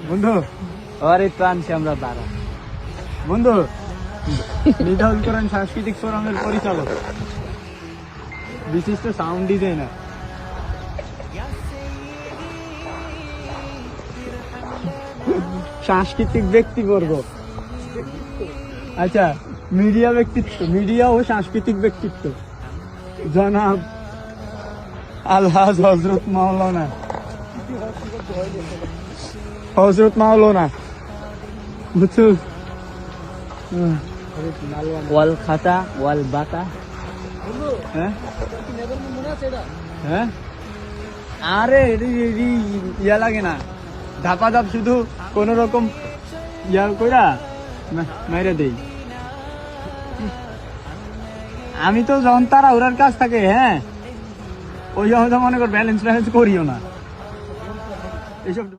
বন্ধু আর একটু আনছি আমরা দাঁড়া বন্ধু নিদাউল কোরআন সাংস্কৃতিক ফোরামের পরিচালক, বিশিষ্ট সাউন্ড ডিজাইনার, সাংস্কৃতিক ব্যক্তিবর্গ, আচ্ছা মিডিয়া ব্যক্তিত্ব, মিডিয়া ও সাংস্কৃতিক ব্যক্তিত্ব জনাব আলহাজ হজরত মাওলানা বুঝছো? ওয়াল খাতা ওয়াল বাতা। হ্যাঁ হ্যাঁ আরে ইয়া লাগে না, ধাপা ধাপ শুধু কোন রকম ইয়া কইরা মাইরা দেই। আমি তো যখন তারা ওরার কাজ থাকে, হ্যাঁ ওই মনে কর ব্যালেন্স করিও না এইসব।